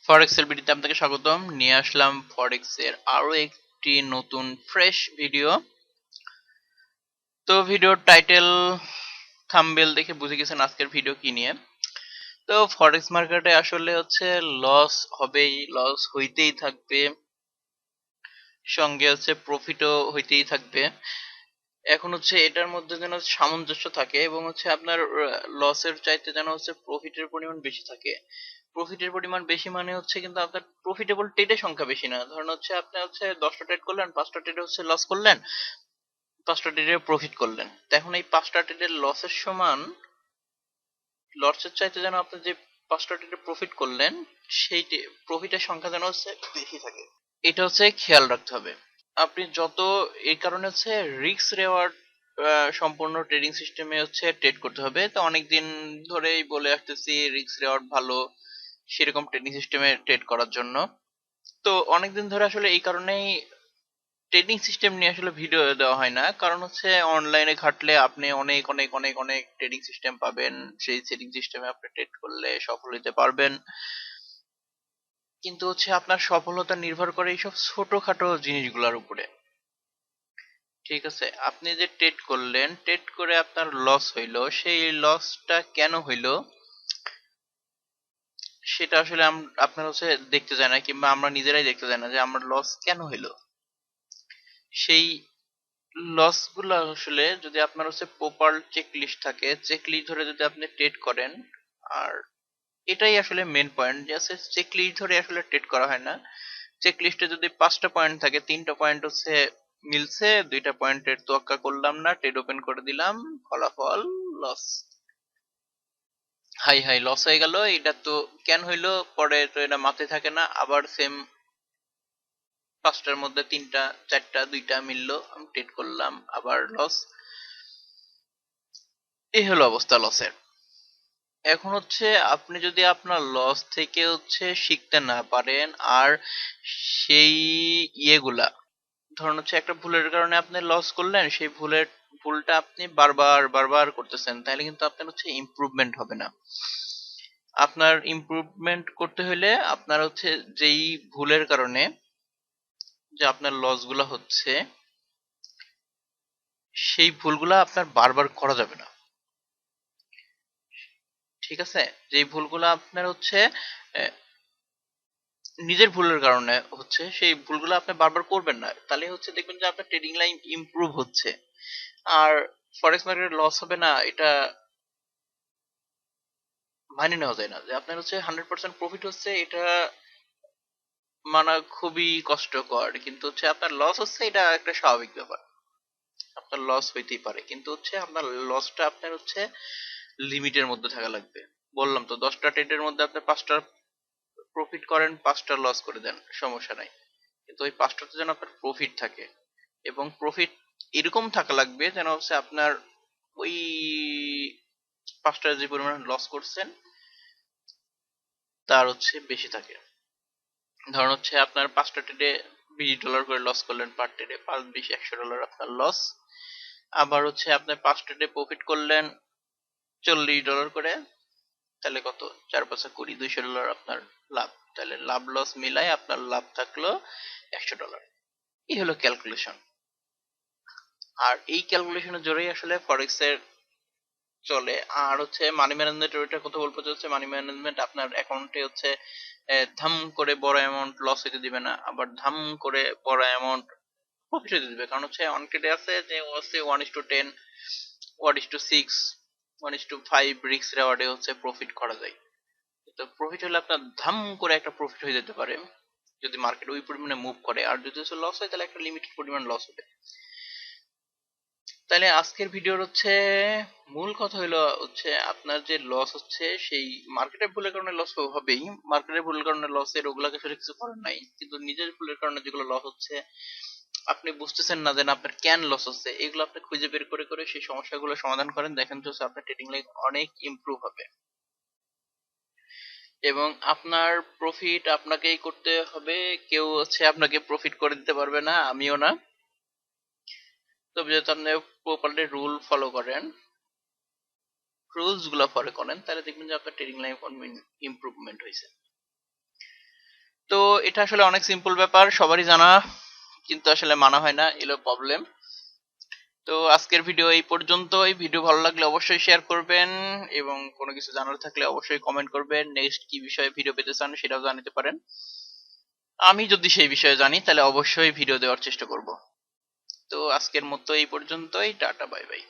ফরেক্স এর ভিডিওতে আপনাকে স্বাগতম। নিয়ে আসলাম ফরেক্স এর আরো একটি নতুন ফ্রেশ ভিডিও। তো ভিডিওর টাইটেল থাম্বনেল দেখে বুঝে গেছেন আজকের ভিডিও কি নিয়ে। তো ফরেক্স মার্কেটে আসলে হচ্ছে লস হবেই, লস হইতেই থাকবে, সঙ্গে হচ্ছে প্রফিটও হইতেই থাকবে। এখন হচ্ছে এটার মধ্যে যেন সামঞ্জস্য থাকে এবং হচ্ছে আপনার লসের চাইতে যেন হচ্ছে প্রফিটের পরিমাণ বেশি থাকে। প্রফিটের পরিমাণ বেশি মানে হচ্ছে কিন্তু আপনার প্রফিটেবল ট্রেডের সংখ্যা বেশি না। ধরুন হচ্ছে আপনি হচ্ছে 10টা ট্রেড করলেন, 5টা ট্রেডে হচ্ছে লস করলেন, 5টা ট্রেডে প্রফিট করলেন। তো এখন এই 5টা ট্রেডের লসের সমান, লসের চাইতে যেন আপনি যে 5টা ট্রেডে প্রফিট করলেন সেই প্রফিটের সংখ্যা যেন হচ্ছে বেশি থাকে। এটা হচ্ছে খেয়াল রাখতে হবে। আপনি যত, এই কারণে হচ্ছে রিস্ক রেওয়ার্ড সম্পূর্ণ ট্রেডিং সিস্টেমে হচ্ছে ট্রেড করতে হবে। তো অনেকদিন ধরেই বলে আসতেছি রিস্ক রেওয়ার্ড ভালো সেরকম ট্রেডিং সিস্টেমে ট্রেড করার জন্য। তো অনেকদিন ধরে আসলে এই কারণেই ট্রেডিং সিস্টেম নিয়ে আসলে ভিডিও দেওয়া হয় না, কারণ হচ্ছে অনলাইনে ঘাটলে আপনি অনেক অনেক অনেক অনেক ট্রেডিং সিস্টেম পাবেন, সেই ট্রেডিং সিস্টেমে আপনি ট্রেড করলে সফল হতে পারবেন। কিন্তু হচ্ছে আপনার সফলতা নির্ভর করে এইসব ছোটখাটো জিনিসগুলোর উপরে। ঠিক আছে, আপনি যে ট্রেড করলেন, ট্রেড করে আপনার লস হইলো, সেই লসটা কেন হইলো সেটা আসলে আপনার হচ্ছে দেখতে যায় না, কিংবা আমরা নিজেরাই দেখতে যায় না যে আমার লস কেন হইলো। সেই লস গুলো আসলে যদি আপনার হচ্ছে প্রপার চেক লিস্ট থাকে, চেক লিস্ট ধরে যদি আপনি ট্রেড করেন, আর এটাই আসলে মেন পয়েন্ট যে আছে চেক লিস্ট ধরে আসলে ট্রেড করা হয় না। চেক লিস্টে যদি 5টা পয়েন্ট থাকে, 3টা পয়েন্ট হচ্ছে মিলছে, 2টা পয়েন্টের তোয়াক্কা করলাম না, ট্রেড ওপেন করে দিলাম, ফলাফল লস। হাই হাই লস হয়ে গেল, এটা তো কেন হইলো পরে তো এটা মাথায় থাকে না। আবার সেম 5টার মধ্যে 3টা 4টা 2টা মিললো, আমি ট্রেড করলাম, আবার লস। এই হলো অবস্থা লসের। এখন হচ্ছে আপনি যদি আপনার লস থেকে হচ্ছে শিখতে না পারেন, আর সেই ইয়েগুলা, ধরুন হচ্ছে একটা ভুলের কারণে আপনি লস করলেন, সেই ভুলটা আপনি বারবার বারবার করতেছেন, তাহলে কিন্তু আপনার হচ্ছে ইমপ্রুভমেন্ট হবে না। আপনার ইমপ্রুভমেন্ট করতে হলে আপনার হচ্ছে যেই ভুলের কারণে যে আপনার লস গুলা হচ্ছে, সেই ভুলগুলা আপনার বারবার করা যাবে না। ঠিক আছে, যেই ভুলগুলা আপনার হচ্ছে আহ, নিজের ভুলের কারণে হচ্ছে, সেই ভুলগুলো আপনি বারবার করবেন না, তাহলে হচ্ছে দেখবেন যে আপনার ট্রেডিং লাইন ইমপ্রুভ হচ্ছে। আর ফরেক্স মার্কেটে লস হবে না এটা মানে নেওয়া যায় না। যে আপনার হচ্ছে 100% প্রফিট হচ্ছে, এটা মানা খুবই কষ্টকর, কিন্তু হচ্ছে আপনার লস হচ্ছে এটা একটা স্বাভাবিক ব্যাপার। আপনার লস হইতেই পারে, কিন্তু হচ্ছে আপনার লসটা আপনার হচ্ছে লিমিটের মধ্যে থাকা লাগবে। বললাম তো 10টা ট্রেডের মধ্যে আপনি 5টা প্রফিট করেন, 5টা লস করে দেন, সমস্যা নাই, কিন্তু ওই 5টাতে যেন আপনার প্রফিট থাকে। এবং প্রফিট এরকম থাকা লাগবে যেন হচ্ছে আপনার ওই 5টা যে পরিমাণ লস করছেন তার হচ্ছে বেশি থাকে। ধরুন হচ্ছে আপনার 5টা ট্রেডে $20 করে লস করলেন, পার ট্রেডে 5 20 $100 আপনার লস। আবার হচ্ছে আপনি 5 ট্রেডে প্রফিট করলেন $40 করে, তাহলে কত, 4 5 20, $200 আপনার লাভ। তাহলে লাভ লস মিলাই আপনার লাভ থাকলো $100। এই হলো ক্যালকুলেশন। আর এই ক্যালকুলেশনের জোরেই আসলে ফরেক্স এর চলে। আর হচ্ছে মানি ম্যানেজমেন্ট, ওইটার কথা বলবো যে হচ্ছে মানি ম্যানেজমেন্ট আপনার অ্যাকাউন্টে হচ্ছে ধাম করে বড় অ্যামাউন্ট লস হইতে দিবে না, আবার ধাম করে বড় অ্যামাউন্ট প্রফিট হইতে দিবে। কারণ হচ্ছে অনেকটা আছে যে হচ্ছে 1:10, 1:6, 1:5 রিস্ক রেওয়ার্ডে হচ্ছে প্রফিট করা যায়। তো প্রফিট হলে আপনার ধাম করে একটা প্রফিট হয়ে যেতে পারে যদি মার্কেট ওই পরিমাণে মুভ করে, আর যদি হচ্ছে লস হয় তাহলে একটা লিমিটেড পরিমাণ লস হবে। তাহলে আজকের ভিডিওর হচ্ছে মূল কথা হলো হচ্ছে আপনার যে লস হচ্ছে সেই মার্কেটের ভুলের কারণে লস হবেই। মার্কেটের ভুলের কারণে লসের ওগুলাকে আসলে কিছু করার নাই, কিন্তু নিজের ভুলের কারণে যেগুলো লস হচ্ছে আপনি বুঝতেছেন না যে আপনার কেন লস হচ্ছে, এগুলো আপনি খুঁজে বের করে করে সেই সমস্যাগুলো সমাধান করেন, দেখেন তো হচ্ছে আপনার ট্রেডিং লাইফ অনেক ইমপ্রুভ হবে। এবং আপনার প্রফিট আপনাকেই করতে হবে, কেউ হচ্ছে আপনাকে প্রফিট করে দিতে পারবে না, আমিও না। তবে যদি আপনি প্রপারলি রুল ফলো করেন, রুলস গুলো ফলো করেন, তাহলে দেখবেন যে আপনার ট্রেডিং লাইফ ইমপ্রুভমেন্ট হয়েছে। তো এটা আসলে অনেক সিম্পল ব্যাপার, সবারই জানা, কিন্তু আসলে মানা হয় না, এলো প্রবলেম। তো আজকের ভিডিও এই পর্যন্তই। ভিডিও ভালো লাগলে অবশ্যই শেয়ার করবেন এবং কোনো কিছু জানার থাকলে অবশ্যই কমেন্ট করবেন। নেক্সট কি বিষয়ে ভিডিও পেতে চান সেটাও জানাতে পারেন। আমি যদি সেই বিষয়ে জানি তাহলে অবশ্যই ভিডিও দেওয়ার চেষ্টা করব। তো আজকের মতো এই পর্যন্তই। Tata, bye bye.